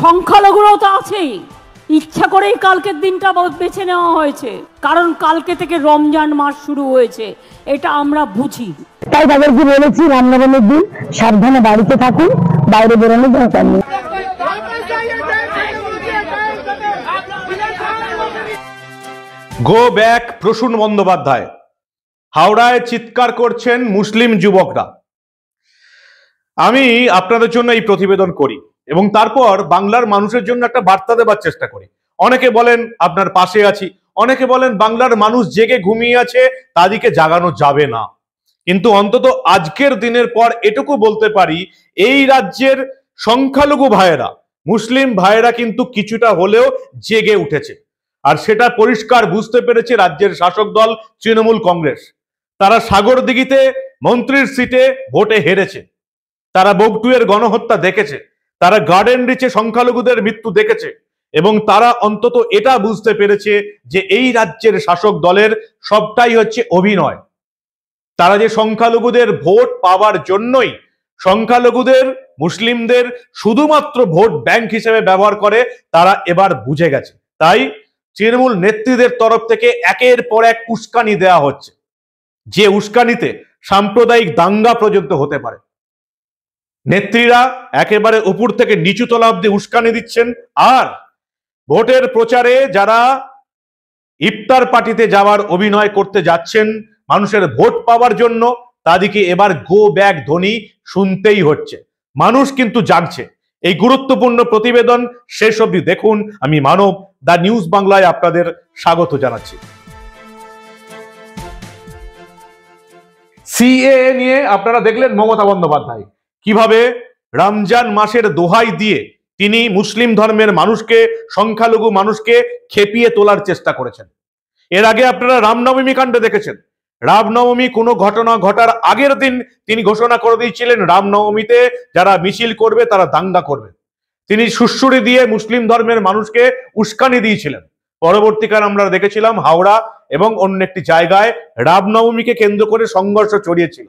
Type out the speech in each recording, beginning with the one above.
সংখ্যালঘুরাও তো আছেই। ইচ্ছা করেই কালকের দিনটা বেছে নেওয়া হয়েছে, কারণ কালকে থেকে রমজান মাস শুরু হয়েছে, এটা আমরা বুঝি। তাই তাদেরকে বলেছি রামনবমীর দিন সাবধানে বাড়িতে থাকুন, বাইরে বেরোনোর দরকার নেই। Go back Prasun Bandyopadhyay. হাওড়ায় চিৎকার করছেন মুসলিম যুবকরা। আমি আপনাদের জন্য এই প্রতিবেদন করি এবং তারপর বাংলার মানুষের জন্য একটা বার্তা দেবার চেষ্টা করি। অনেকে বলেন আপনার পাশে আছি, অনেকে বলেন বাংলার মানুষ জেগে ঘুমিয়ে আছে, তাদেরকে জাগানো যাবে না। কিন্তু অন্তত আজকের দিনের পর এটুকু বলতে পারি, এই রাজ্যের সংখ্যালঘু ভাইয়েরা, মুসলিম ভাইয়েরা কিন্তু কিছুটা হলেও জেগে উঠেছে। আর সেটা পরিষ্কার বুঝতে পেরেছে রাজ্যের শাসক দল তৃণমূল কংগ্রেস। তারা সাগরদিঘিতে মন্ত্রীর সিটে ভোটে হেরেছে, তারা বগটুয়ের গণহত্যা দেখেছে, তারা গার্ডেন রিচে সংখ্যালঘুদের মৃত্যু দেখেছে এবং তারা অন্তত এটা বুঝতে পেরেছে যে এই রাজ্যের শাসক দলের সবটাই হচ্ছে অভিনয়। তারা যে সংখ্যালঘুদের ভোট পাওয়ার জন্যই সংখ্যালঘুদের, মুসলিমদের শুধুমাত্র ভোট ব্যাংক হিসেবে ব্যবহার করে, তারা এবার বুঝে গেছে। তাই তৃণমূল নেত্রীদের তরফ থেকে একের পর এক উস্কানি দেওয়া হচ্ছে, যে উস্কানিতে সাম্প্রদায়িক দাঙ্গা পর্যন্ত হতে পারে। নেত্রীরা একেবারে উপর থেকে নিচু তলা অব্দি উস্কানি দিচ্ছেন। আর ভোটের প্রচারে যারা ইফতার পার্টিতে যাওয়ার অভিনয় করতে যাচ্ছেন মানুষের ভোট পাওয়ার জন্য, তাদেরকে এবার গো ব্যাক ধ্বনি শুনতেই হচ্ছে। মানুষ কিন্তু জাগছে। এই গুরুত্বপূর্ণ প্রতিবেদন শেষ অবধি দেখুন। আমি মানব, দা নিউজ বাংলায় আপনাদের স্বাগত জানাচ্ছি। সিএএ নিয়ে আপনারা দেখলেন মমতা বন্দ্যোপাধ্যায় কিভাবে রমজান মাসের দোহাই দিয়ে তিনি মুসলিম ধর্মের মানুষকে, সংখ্যালঘু মানুষকে খেপিয়ে তোলার চেষ্টা করেছেন। এর আগে আপনারা রামনবমী কাণ্ডে দেখেছেন, রামনবমী কোনো ঘটনা ঘটার আগের দিন তিনি ঘোষণা করে দিয়েছিলেন রামনবমীতে যারা মিছিল করবে তারা দাঙ্গা করবে। তিনি সুড়সুড়ি দিয়ে মুসলিম ধর্মের মানুষকে উস্কানি দিয়েছিলেন। পরবর্তীকালে আমরা দেখেছিলাম হাওড়া এবং অন্য একটি জায়গায় রামনবমীকে কেন্দ্র করে সংঘর্ষ ছড়িয়েছিল।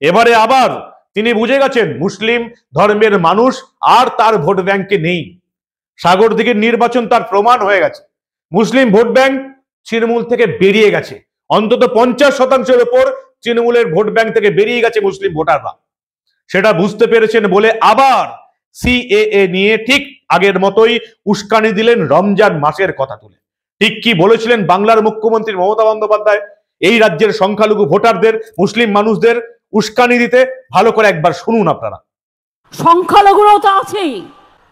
এবারে আবার তিনি বুঝে গেছেন মুসলিম ধর্মের মানুষ আর তার ভোট ব্যাংকে নেই। সাগরদিঘির নির্বাচন তার প্রমাণ হয়ে গেছে। মুসলিম ভোট ব্যাংক তৃণমূল থেকে বেরিয়ে গেছে। অন্তত 50% উপর তৃণমূলের ভোট ব্যাংক থেকে বেরিয়ে গেছে মুসলিম ভোটাররা। সেটা বুঝতে পেরেছেন বলে আবার সিএএ নিয়ে ঠিক আগের মতোই উস্কানি দিলেন রমজান মাসের কথা তুলে। ঠিক কি বলেছিলেন বাংলার মুখ্যমন্ত্রী মমতা বন্দ্যোপাধ্যায় এই রাজ্যের সংখ্যালঘু ভোটারদের, মুসলিম মানুষদের উস্কানি দিতে? ভালো করে একবার শুনুন আপনারা। সংখ্যালঘুরাও তো আছেই।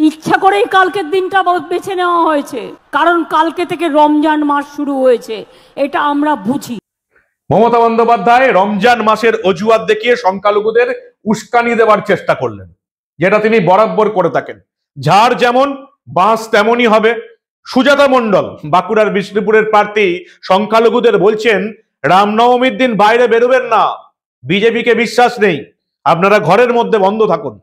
ইচ্ছা করেই কালকের দিনটা বেছে নেওয়া হয়েছে, কারণ কালকে থেকে রমজান মাস শুরু হয়েছে, এটা আমরা বুঝি। মমতা বন্দ্যোপাধ্যায় রমজান মাসের অজুহাত দেখিয়ে সংখ্যালঘুদের উস্কানি দেওয়ার চেষ্টা করলেন, যেটা তিনি বরাবর করে থাকেন। ঝাড় যেমন বাঁশ তেমনই হবে। সুজাতা মণ্ডল, বাঁকুড়ার বিষ্ণুপুরের প্রার্থী, সংখ্যালঘুদের বলছেন রামনবমীর দিন বাইরে বেরোবেন না, বিজেপিকে বিশ্বাস নেই, আপনারা ঘরের মধ্যে বন্ধ থাকুন।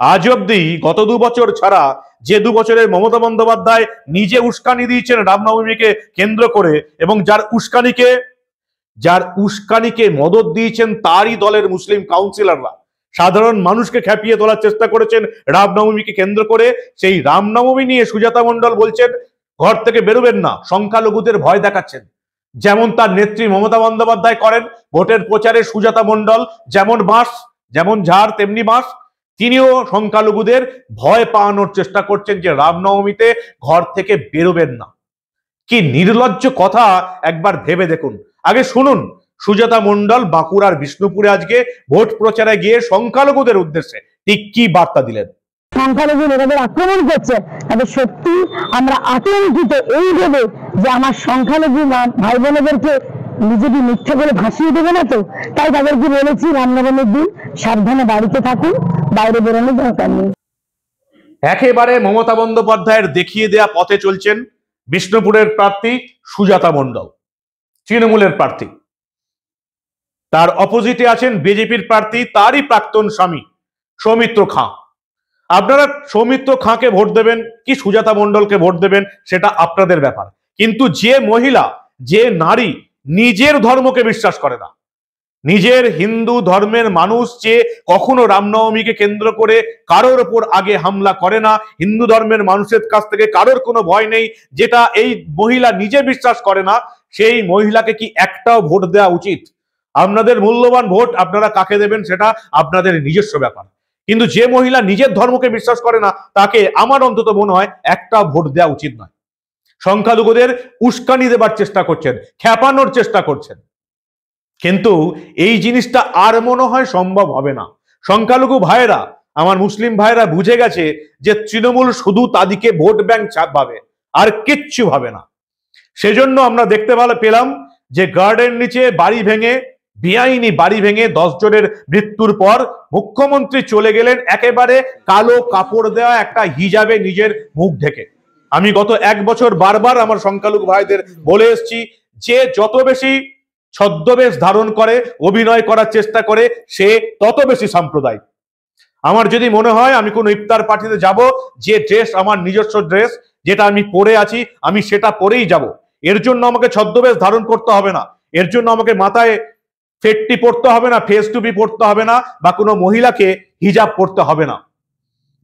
আজ অব্দি গত 2 বছর ছাড়া যে 2 বছরের মমতা বন্দ্যোপাধ্যায় নিজে উস্কানি দিয়েছেন রামনবমীকে কেন্দ্র করে, এবং যার উস্কানিকে মদত দিয়েছেন তারই দলের মুসলিম কাউন্সিলররা, সাধারণ মানুষকে খেপিয়ে তোলার চেষ্টা করেছেন রামনবমীকে কেন্দ্র করে। সেই রামনবমী নিয়ে সুজাতা মণ্ডল বলছেন ঘর থেকে বেরোবেন না, সংখ্যালঘুদের ভয় দেখাচ্ছেন। যেমন তার নেত্রী মমতা বন্দ্যোপাধ্যায় করেন ভোটের প্রচারে, সুজাতা মণ্ডল যেমন বাঁশ, যেমন ঝাড় তেমনি বাঁশ, তিনিও সংখ্যালঘুদের ভয় পাওয়ানোর চেষ্টা করছেন যে রামনবমীতে ঘর থেকে বেরোবেন না। কি নির্লজ্জ কথা একবার ভেবে দেখুন। আগে শুনুন সুজাতা মণ্ডল বাঁকুড়ার বিষ্ণুপুরে আজকে ভোট প্রচারে গিয়ে সংখ্যালঘুদের উদ্দেশ্যে ঠিক কি বার্তা দিলেন। সংখ্যালঘু নেতাদের আক্রমণ করছে, তাদের সত্যি আমরা আতঙ্কিত এই ভেবে যে আমার সংখ্যালঘু ভাই বোনেদেরকে বিজেপি মিথ্যা করে ভাসিয়ে দেবে না তো। তাই তাদেরকে বলেছি রামনবমীর দিন সাবধানে বাড়িতে থাকুন, বাইরে বেরোনোর দরকার নেই। একেবারে মমতা বন্দ্যোপাধ্যায়ের দেখিয়ে দেয়া পথে চলছেন বিষ্ণুপুরের প্রার্থী সুজাতা মণ্ডল, তৃণমূলের প্রার্থী। তার অপোজিটে আছেন বিজেপির প্রার্থী, তারই প্রাক্তন স্বামী সৌমিত্র খাঁ। আপনারা সৌমিত্র খাঁকে ভোট দেবেন কি সুজাতা মণ্ডলকে ভোট দেবেন সেটা আপনাদের ব্যাপার। কিন্তু যে মহিলা, যে নারী নিজের ধর্মকে বিশ্বাস করে না, নিজের হিন্দু ধর্মের মানুষ যে কখনো রামনবমীকে কেন্দ্র করে কারোর ওপর আগে হামলা করে না, হিন্দু ধর্মের মানুষের কাছ থেকে কারোর কোনো ভয় নেই, যেটা এই মহিলা নিজে বিশ্বাস করে না, সেই মহিলাকে কি একটাও ভোট দেওয়া উচিত? আপনাদের মূল্যবান ভোট আপনারা কাকে দেবেন সেটা আপনাদের নিজস্ব ব্যাপার, কিন্তু যে মহিলা নিজের ধর্মকে বিশ্বাস করে না তাকে আমার অন্তত মনে হয় একটা ভোট দেওয়া উচিত নয়। সংখ্যালঘুদের উস্কানি দেবার চেষ্টা করছেন, খ্যাপানোর চেষ্টা করছেন, কিন্তু এই জিনিসটা আর মনে হয় সম্ভব হবে না। সংখ্যালঘু ভাইয়েরা, আমার মুসলিম ভাইয়েরা বুঝে গেছে যে তৃণমূল শুধু তাদেরকে ভোট ব্যাংক ভাবে, আর কিচ্ছু ভাবে না। সেজন্য আমরা দেখতে পেলাম যে গার্ডের নিচে বাড়ি ভেঙে, বেআইনি বাড়ি ভেঙে 10 জনের মৃত্যুর পর মুখ্যমন্ত্রী চলে গেলেন একেবারে কালো কাপড় দেওয়া একটা হিজাবে নিজের মুখ ঢেকে। আমি গত 1 বছর বারবার আমার সংখ্যালঘু ভাইদের বলে এসেছি যে যত বেশি ছদ্মবেশ ধারণ করে, অভিনয় করার চেষ্টা করে, সে তত বেশি সাম্প্রদায়িক। আমার যদি মনে হয় আমি কোনো ইফতার পার্টিতে যাব, যে ড্রেস আমার নিজস্ব ড্রেস, যেটা আমি পরে আছি, আমি সেটা পরেই যাব। এর জন্য আমাকে ছদ্মবেশ ধারণ করতে হবে না, এর জন্য আমাকে মাথায় ফেটটি পড়তে হবে না, ফেস টুপি পড়তে হবে না, বা কোনো মহিলাকে হিজাব পড়তে হবে না।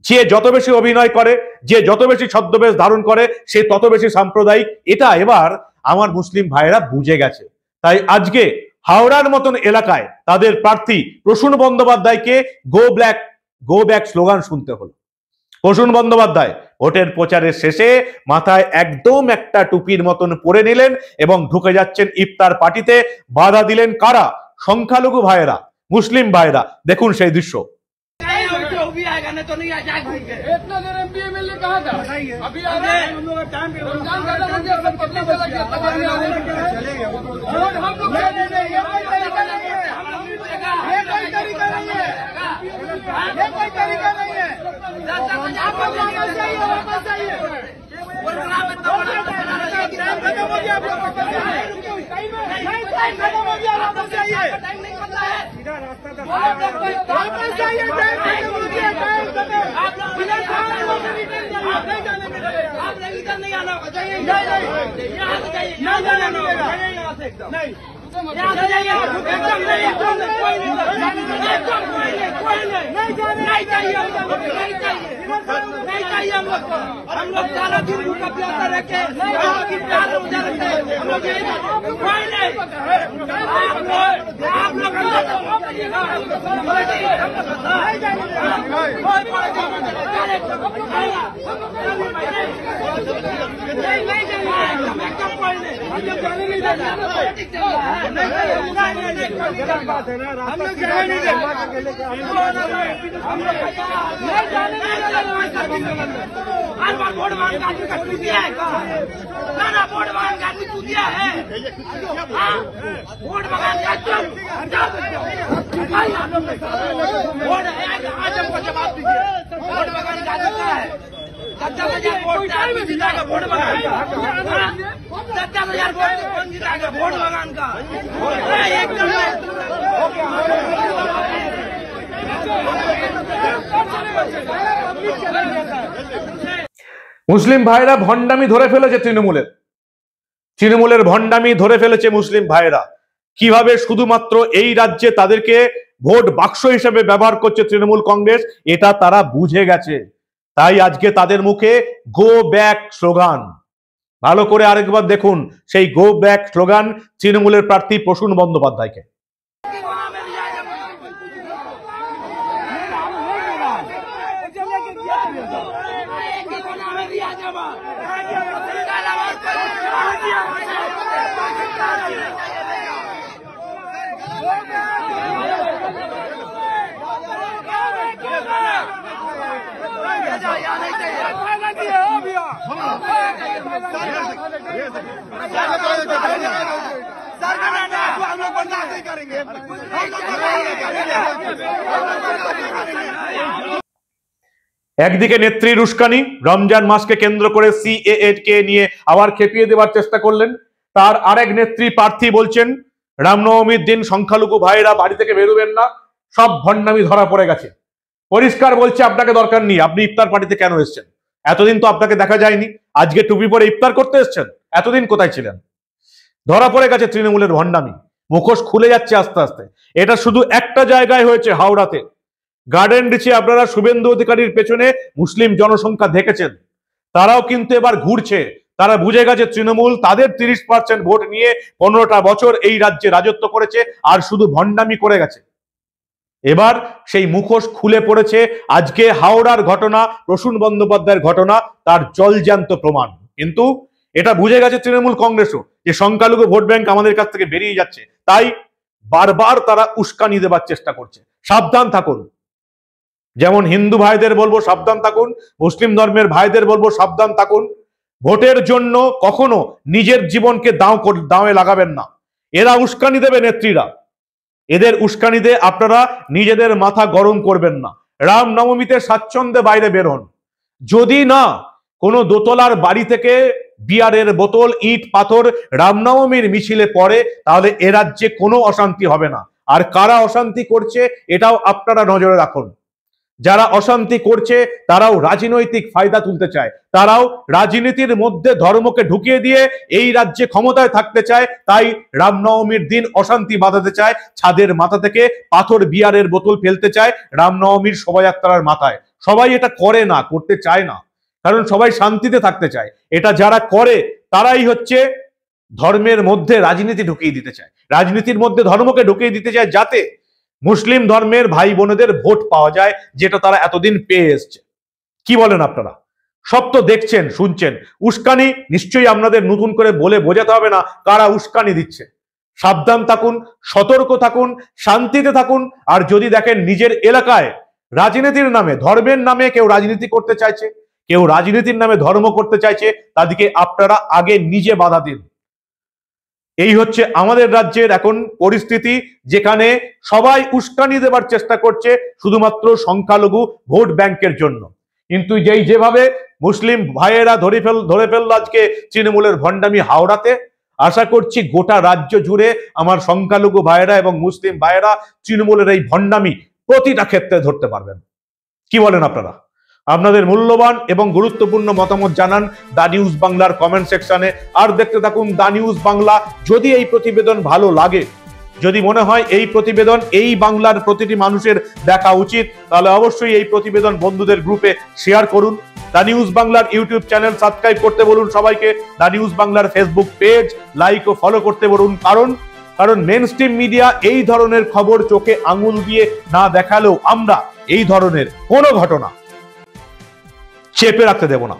যে যত বেশি অভিনয় করে, যে যত বেশি ছদ্মবেশ ধারণ করে, সে তত বেশি সাম্প্রদায়িক। এটা এবার আমার মুসলিম ভাইয়েরা বুঝে গেছে। তাই আজকে হাওড়ার মতন এলাকায় তাদের প্রার্থী প্রসূন বন্দ্যোপাধ্যায়কে গো ব্যাক স্লোগান শুনতে হলো। প্রসূন বন্দ্যোপাধ্যায় ভোটের প্রচারের শেষে মাথায় একদম একটা টুপির মতন পরে নিলেন এবং ঢুকে যাচ্ছেন ইফতার পার্টিতে। বাধা দিলেন কারা? সংখ্যালঘু ভাইয়েরা, মুসলিম ভাইয়েরা। দেখুন সেই দৃশ্য। तो नहीं आ जाए इतना देर एमपी एमएलए कहा था अभी आ रहे हैं हम लोग का टाइम रमजान खत्म हो गया सब पतला चला गया तब आने आने चले गए और हम लोग ये कोई तरीका नहीं है, ये कोई तरीका नहीं है, ये कोई तरीका नहीं है। आप वापस जाइए, वापस जाइए। टाइम खत्म हो गया, आप लोग वापस जाइए। नहीं टाइम खत्म हो गया, वापस जाइए। टाइम नहीं पता है, वापस जाइए। टाइम खत्म हो गया, टाइम खत्म। आप नहीं जाने नहीं आना, जाइए यहाँ से जाइए, यहाँ जाना नहीं यहाँ से एकदम नहीं यहाँ से जाइए एकदम नहीं, एकदम कोई नहीं, एकदम कोई नहीं नहीं चाहिए, नहीं चाहिए, नहीं चाहिए। हम लोग सारा दिन भूखा प्यासा रखे, हम लोग इंतजार रोजा रखते, हम लोग कोई नहीं। आप लोग वोट मांग आदमी का तू दिया है, ना वोट मांग आदमी तू दिया है, वोट मांग वोट आज हमको जवाब दीजिए। वोट मांग का है 10,000 वोट जीताएगा, वोट मांग 10,000 वोट कौन जीताएगा? वोट मांग का एकदम মুসলিম ভাইরা ভণ্ডামি ধরে ফেলেছে, তৃণমূলের ভণ্ডামি ধরে ফেলেছে মুসলিম ভাইরা। কিভাবে শুধুমাত্র এই রাজ্যে তাদেরকে ভোট বাক্স হিসেবে ব্যবহার করছে তৃণমূল কংগ্রেস, এটা তারা বুঝে গেছে। তাই আজকে তাদের মুখে গো ব্যাক স্লোগান। ভালো করে আরেকবার দেখুন সেই গো ব্যাক স্লোগান তৃণমূলের প্রার্থী প্রসূন বন্দ্যোপাধ্যায়কে। একদিকে নেত্রীর উস্কানি, রমজান মাসকে কেন্দ্র করে সিএএ কে নিয়ে আবার খেপিয়ে দেওয়ার চেষ্টা করলেন। তার আরেক নেত্রী প্রার্থী বলছেন রামনবমীর দিন সংখ্যালঘু ভাইরা বাড়ি থেকে বেরোবেন না, সব ভণ্ডামি ধরা পড়ে গেছে। পরিষ্কার বলছে আপনাকে দরকার নেই, আপনি ইফতার পার্টিতে কেন এসেছেন? এতদিন তো আপনাকে দেখা যায়নি, আজকে টুপি পরে ইফতার করতে এসেছেন, এতদিন কোথায় ছিলেন? ধরা পড়ে গেছে তৃণমূলের ভণ্ডামি। মুখোশ খুলে যাচ্ছে আস্তে আস্তে। এটা শুধু একটা জায়গায় হয়েছে, হাওড়াতে। গার্ডেন রিচে আপনারা শুভেন্দু অধিকারীর পেছনে মুসলিম জনসংখ্যা দেখেছেন, তারাও কিন্তু এবার ঘুরছে। তারা বুঝে গেছে তৃণমূল তাদের 30% ভোট নিয়ে 15টা বছর এই রাজ্যে রাজত্ব করেছে আর শুধু ভণ্ডামি করে গেছে। এবার সেই মুখোশ খুলে পড়েছে। আজকে হাওড়ার ঘটনা, প্রসূন বন্দ্যোপাধ্যায়ের ঘটনা তার জলজ্যান্ত প্রমাণ। কিন্তু এটা বুঝে গেছে তৃণমূল কংগ্রেসও যে সংখ্যালঘু ভোট ব্যাংক আমাদের কাছ থেকে বেরিয়ে যাচ্ছে, তাই বারবার তারা উস্কানি দেবার চেষ্টা করছে। সাবধান থাকুন। যেমন হিন্দু ভাইদের বলবো সাবধান থাকুন, মুসলিম ধর্মের ভাইদের বলবো সাবধান থাকুন। ভোটের জন্য কখনো নিজের জীবনকে দাঁয়ে লাগাবেন না। এরা উস্কানি দেবে নেত্রীরা, এদের উস্কানিতে আপনারা নিজেদের মাথা গরম করবেন না। রামনবমীতে স্বাচ্ছন্দ্যে বাইরে বের হন। যদি না কোনো দোতলার বাড়ি থেকে বিয়ারের বোতল, ইট, পাথর রামনবমীর মিছিলে পড়ে, তাহলে এ রাজ্যে কোনো অশান্তি হবে না। আর কারা অশান্তি করছে এটাও আপনারা নজরে রাখুন। যারা অশান্তি করছে তারাও রাজনৈতিক ফায়দা তুলতে চায়, তারাও রাজনীতির মধ্যে ধর্মকে ঢুকিয়ে দিয়ে এই রাজ্যে ক্ষমতায় থাকতে চায়। তাই রামনবমীর দিন অশান্তি বাঁধাতে চায়, ছাদের মাথা থেকে পাথর, বিয়ারের বোতল ফেলতে চায় রামনবমীর শোভাযাত্রার মাথায়। সবাই এটা করে না, করতে চায় না, কারণ সবাই শান্তিতে থাকতে চায়। এটা যারা করে তারাই হচ্ছে ধর্মের মধ্যে রাজনীতি ঢুকিয়ে দিতে চায়, রাজনীতির মধ্যে ধর্মকে ঢুকিয়ে দিতে চায়, যাতে মুসলিম ধর্মের ভাই বোনেদের ভোট পাওয়া যায়, যেটা তারা এতদিন পেয়ে এসছে। কি বলেন আপনারা? সব তো দেখছেন, শুনছেন। উস্কানি নিশ্চয়ই আপনাদের নতুন করে বলে বোঝাতে হবে না কারা উস্কানি দিচ্ছে। সাবধান থাকুন, সতর্ক থাকুন, শান্তিতে থাকুন। আর যদি দেখেন নিজের এলাকায় রাজনীতির নামে, ধর্মের নামে কেউ রাজনীতি করতে চাইছে, কেউ রাজনীতির নামে ধর্ম করতে চাইছে, তাদেরকে আপনারা আগে নিজে বাধা দিন। এই হচ্ছে আমাদের রাজ্যের এখন পরিস্থিতি, যেখানে সবাই উস্কানি দেবার চেষ্টা করছে শুধুমাত্র সংখ্যালঘু ভোট ব্যাংকের জন্য। কিন্তু যেভাবে মুসলিম ভাইয়েরা ধরে ফেলল আজকে তৃণমূলের ভণ্ডামি হাওড়াতে, আশা করছি গোটা রাজ্য জুড়ে আমার সংখ্যালঘু ভাইয়েরা এবং মুসলিম ভাইয়েরা তৃণমূলের এই ভণ্ডামি প্রতিটা ক্ষেত্রে ধরতে পারবেন। কি বলেন আপনারা? আপনাদের মূল্যবান এবং গুরুত্বপূর্ণ মতামত জানান দা নিউজ বাংলার কমেন্ট সেকশনে। আর দেখতে থাকুন দা নিউজ বাংলা। যদি এই প্রতিবেদন ভালো লাগে, যদি মনে হয় এই প্রতিবেদন এই বাংলার প্রতিটি মানুষের দেখা উচিত, তাহলে অবশ্যই এই প্রতিবেদন বন্ধুদের গ্রুপে শেয়ার করুন। দা নিউজ বাংলার ইউটিউব চ্যানেল সাবস্ক্রাইব করতে বলুন সবাইকে। দা নিউজ বাংলার ফেসবুক পেজ লাইক ও ফলো করতে বলুন। কারণ মেইনস্ট্রিম মিডিয়া এই ধরনের খবর চোখে আঙুল দিয়ে না দেখালেও আমরা এই ধরনের কোনো ঘটনা চেপে রাখতে দেব না।